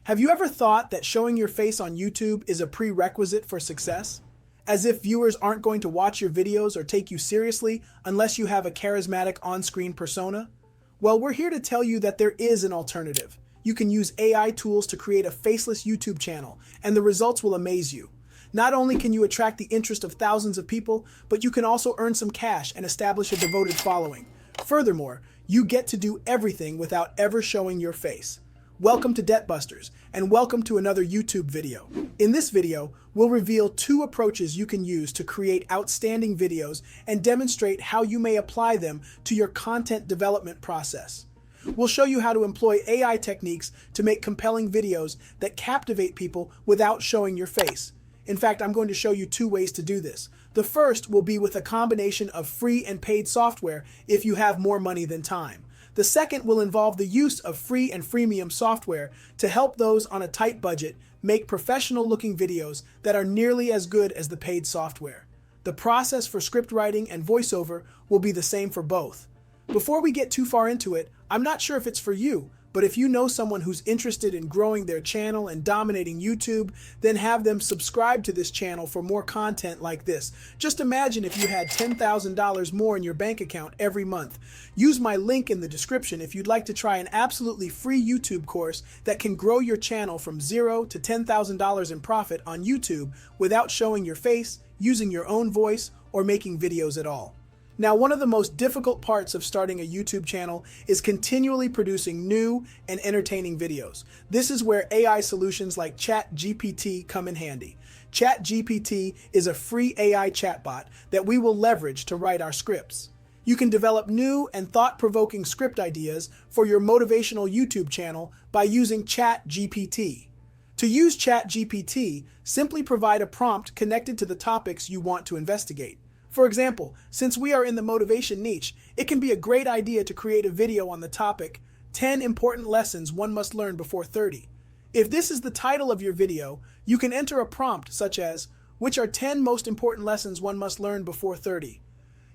Have you ever thought that showing your face on YouTube is a prerequisite for success? As if viewers aren't going to watch your videos or take you seriously unless you have a charismatic on-screen persona? Well, we're here to tell you that there is an alternative. You can use AI tools to create a faceless YouTube channel, and the results will amaze you. Not only can you attract the interest of thousands of people, but you can also earn some cash and establish a devoted following. Furthermore, you get to do everything without ever showing your face. Welcome to Debt Busters, and welcome to another YouTube video. In this video, we'll reveal 2 approaches you can use to create outstanding videos and demonstrate how you may apply them to your content development process. We'll show you how to employ AI techniques to make compelling videos that captivate people without showing your face. In fact, I'm going to show you 2 ways to do this. The first will be with a combination of free and paid software if you have more money than time. The second will involve the use of free and freemium software to help those on a tight budget make professional-looking videos that are nearly as good as the paid software. The process for script writing and voiceover will be the same for both. Before we get too far into it, I'm not sure if it's for you, but if you know someone who's interested in growing their channel and dominating YouTube, then have them subscribe to this channel for more content like this. Just imagine if you had $10,000 more in your bank account every month. Use my link in the description if you'd like to try an absolutely free YouTube course that can grow your channel from $0 to $10,000 in profit on YouTube without showing your face, using your own voice, or making videos at all. Now, one of the most difficult parts of starting a YouTube channel is continually producing new and entertaining videos. This is where AI solutions like Chat GPT come in handy. Chat GPT is a free AI chatbot that we will leverage to write our scripts. You can develop new and thought-provoking script ideas for your motivational YouTube channel by using Chat GPT. To use Chat GPT, simply provide a prompt connected to the topics you want to investigate. For example, since we are in the motivation niche, it can be a great idea to create a video on the topic, 10 important lessons one must learn before 30. If this is the title of your video, you can enter a prompt such as, which are 10 most important lessons one must learn before 30.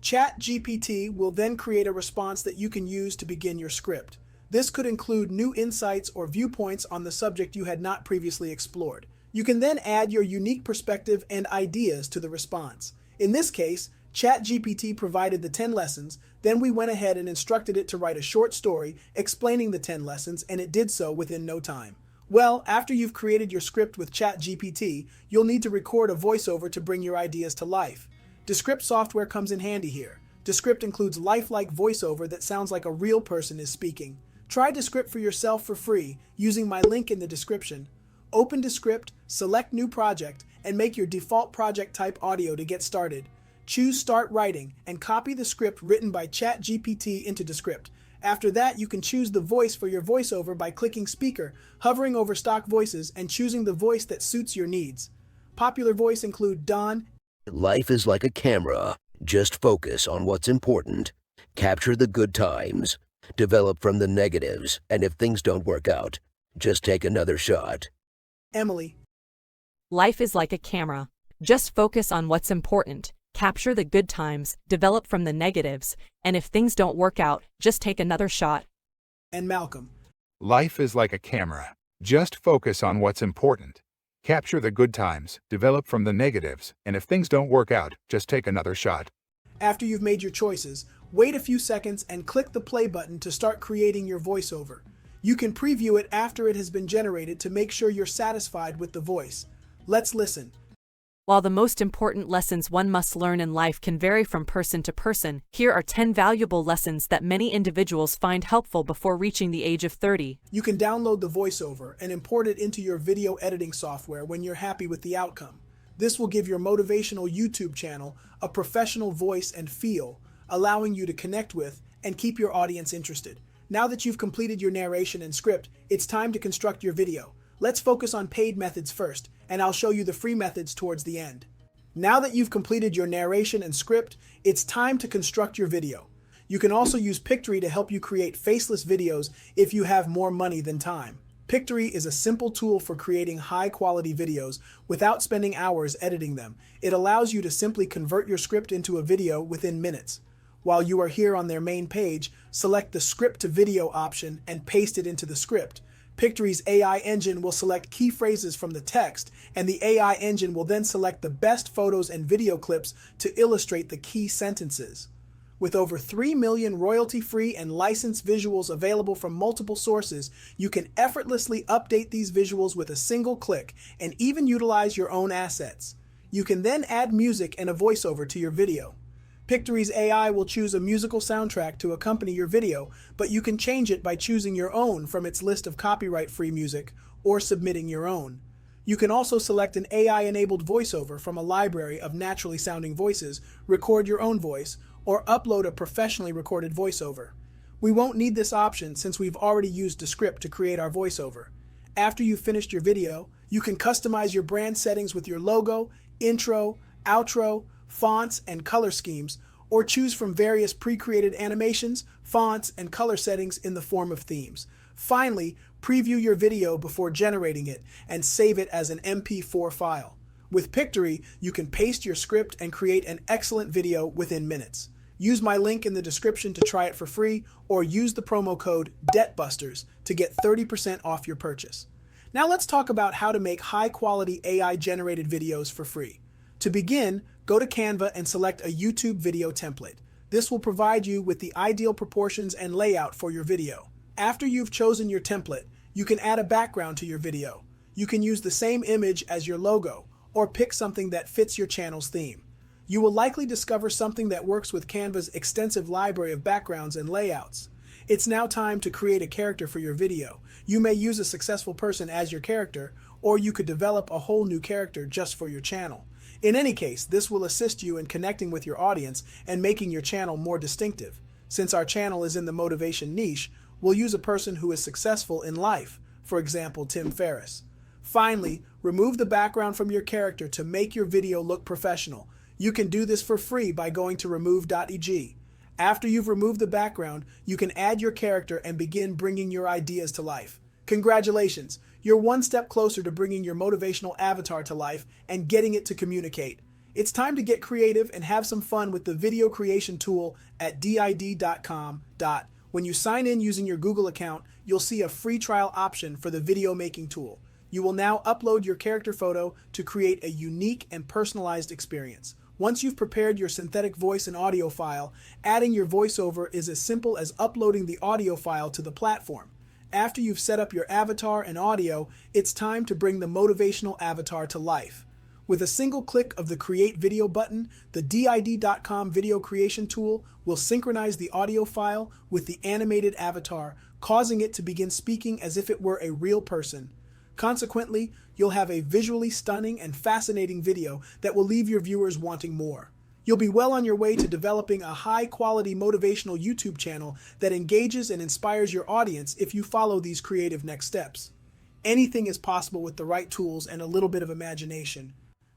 Chat GPT will then create a response that you can use to begin your script. This could include new insights or viewpoints on the subject you had not previously explored. You can then add your unique perspective and ideas to the response. In this case, Chat GPT provided the 10 lessons, then we went ahead and instructed it to write a short story explaining the 10 lessons, and it did so within no time. Well, after you've created your script with Chat GPT, you'll need to record a voiceover to bring your ideas to life. Descript software comes in handy here. Descript includes lifelike voiceover that sounds like a real person is speaking. Try Descript for yourself for free using my link in the description. Open Descript, select New Project, and make your default project type audio to get started. Choose Start Writing and copy the script written by Chat GPT into Descript. After that, you can choose the voice for your voiceover by clicking Speaker, hovering over stock voices, and choosing the voice that suits your needs. Popular voice include Don. Life is like a camera. Just focus on what's important. Capture the good times. Develop from the negatives. And if things don't work out, just take another shot. Emily. Life is like a camera. Just focus on what's important. Capture the good times, develop from the negatives, and if things don't work out, just take another shot. And Malcolm. Life is like a camera. Just focus on what's important. Capture the good times, develop from the negatives, and if things don't work out, just take another shot. After you've made your choices, wait a few seconds and click the play button to start creating your voiceover. You can preview it after it has been generated to make sure you're satisfied with the voice. Let's listen. While the most important lessons one must learn in life can vary from person to person, here are 10 valuable lessons that many individuals find helpful before reaching the age of 30. You can download the voiceover and import it into your video editing software when you're happy with the outcome. This will give your motivational YouTube channel a professional voice and feel, allowing you to connect with and keep your audience interested. Now that you've completed your narration and script, it's time to construct your video. Let's focus on paid methods first, and I'll show you the free methods towards the end. Now that you've completed your narration and script, it's time to construct your video. You can also use Pictory to help you create faceless videos if you have more money than time. Pictory is a simple tool for creating high-quality videos without spending hours editing them. It allows you to simply convert your script into a video within minutes. While you are here on their main page, select the Script to Video option and paste it into the script. Pictory's AI engine will select key phrases from the text, and the AI engine will then select the best photos and video clips to illustrate the key sentences. With over 3 million royalty-free and licensed visuals available from multiple sources, you can effortlessly update these visuals with a single click and even utilize your own assets. You can then add music and a voiceover to your video. Pictory's AI will choose a musical soundtrack to accompany your video, but you can change it by choosing your own from its list of copyright-free music or submitting your own. You can also select an AI-enabled voiceover from a library of naturally sounding voices, record your own voice, or upload a professionally recorded voiceover. We won't need this option since we've already used Descript to create our voiceover. After you've finished your video, you can customize your brand settings with your logo, intro, outro, fonts, and color schemes, or choose from various pre-created animations, fonts, and color settings in the form of themes. Finally, preview your video before generating it and save it as an MP4 file. With Pictory, you can paste your script and create an excellent video within minutes. Use my link in the description to try it for free, or use the promo code DEBTBUSTERS to get 30% off your purchase. Now let's talk about how to make high-quality AI-generated videos for free. To begin, go to Canva and select a YouTube video template. This will provide you with the ideal proportions and layout for your video. After you've chosen your template, you can add a background to your video. You can use the same image as your logo, or pick something that fits your channel's theme. You will likely discover something that works with Canva's extensive library of backgrounds and layouts. It's now time to create a character for your video. You may use a successful person as your character, or you could develop a whole new character just for your channel. In any case, this will assist you in connecting with your audience and making your channel more distinctive. Since our channel is in the motivation niche, we'll use a person who is successful in life, for example, Tim Ferriss. Finally, remove the background from your character to make your video look professional. You can do this for free by going to remove.eg. After you've removed the background, you can add your character and begin bringing your ideas to life. Congratulations! You're one step closer to bringing your motivational avatar to life and getting it to communicate. It's time to get creative and have some fun with the video creation tool at did.com. When you sign in using your Google account, you'll see a free trial option for the video making tool. You will now upload your character photo to create a unique and personalized experience. Once you've prepared your synthetic voice and audio file, adding your voiceover is as simple as uploading the audio file to the platform. After you've set up your avatar and audio, it's time to bring the motivational avatar to life. With a single click of the Create Video button, the did.com video creation tool will synchronize the audio file with the animated avatar, causing it to begin speaking as if it were a real person. Consequently, you'll have a visually stunning and fascinating video that will leave your viewers wanting more. You'll be well on your way to developing a high-quality motivational YouTube channel that engages and inspires your audience if you follow these creative next steps. Anything is possible with the right tools and a little bit of imagination.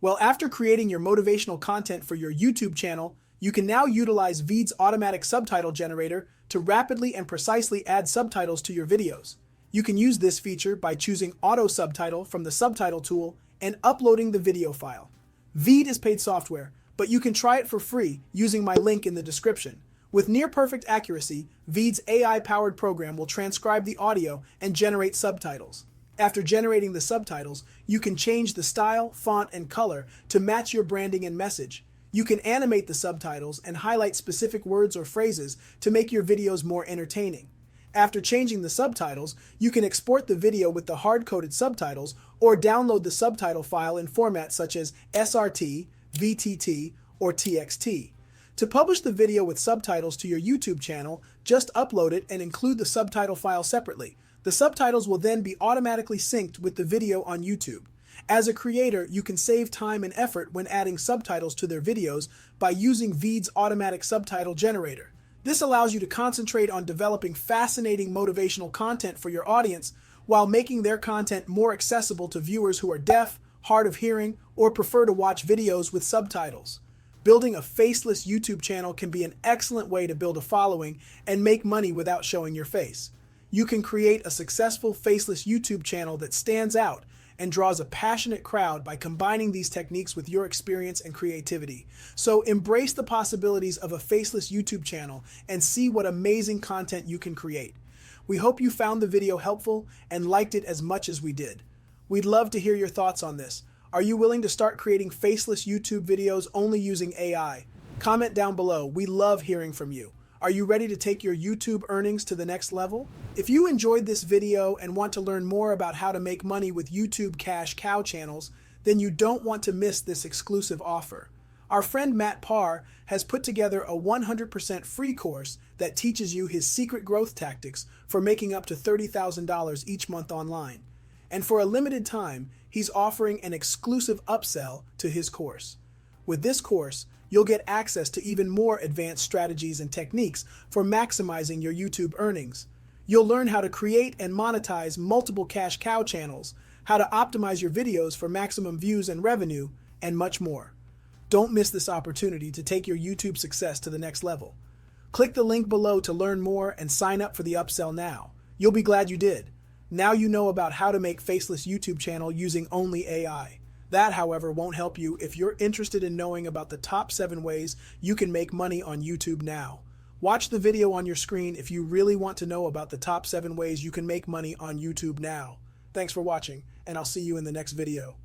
Well, after creating your motivational content for your YouTube channel, you can now utilize Vid's automatic subtitle generator to rapidly and precisely add subtitles to your videos. You can use this feature by choosing Auto Subtitle from the Subtitle tool and uploading the video file. Vid is paid software, but you can try it for free using my link in the description. With near-perfect accuracy, Vid's AI-powered program will transcribe the audio and generate subtitles. After generating the subtitles, you can change the style, font, and color to match your branding and message. You can animate the subtitles and highlight specific words or phrases to make your videos more entertaining. After changing the subtitles, you can export the video with the hard-coded subtitles or download the subtitle file in formats such as SRT, VTT, or TXT. To publish the video with subtitles to your YouTube channel, just upload it and include the subtitle file separately. The subtitles will then be automatically synced with the video on YouTube. As a creator, you can save time and effort when adding subtitles to their videos by using Vid's automatic subtitle generator. This allows you to concentrate on developing fascinating motivational content for your audience while making their content more accessible to viewers who are deaf, hard of hearing, or prefer to watch videos with subtitles. Building a faceless YouTube channel can be an excellent way to build a following and make money without showing your face. You can create a successful faceless YouTube channel that stands out and draws a passionate crowd by combining these techniques with your experience and creativity. So embrace the possibilities of a faceless YouTube channel and see what amazing content you can create. We hope you found the video helpful and liked it as much as we did. We'd love to hear your thoughts on this. Are you willing to start creating faceless YouTube videos only using AI? Comment down below. We love hearing from you. Are you ready to take your YouTube earnings to the next level? If you enjoyed this video and want to learn more about how to make money with YouTube cash cow channels, then you don't want to miss this exclusive offer. Our friend Matt Parr has put together a 100% free course that teaches you his secret growth tactics for making up to $30,000 each month online. And for a limited time, he's offering an exclusive upsell to his course. With this course, you'll get access to even more advanced strategies and techniques for maximizing your YouTube earnings. You'll learn how to create and monetize multiple cash cow channels, how to optimize your videos for maximum views and revenue, and much more. Don't miss this opportunity to take your YouTube success to the next level. Click the link below to learn more and sign up for the upsell now. You'll be glad you did. Now you know about how to make faceless YouTube channel using only AI. That, however, won't help you if you're interested in knowing about the top 7 ways you can make money on YouTube now. Watch the video on your screen if you really want to know about the top 7 ways you can make money on YouTube now. Thanks for watching, and I'll see you in the next video.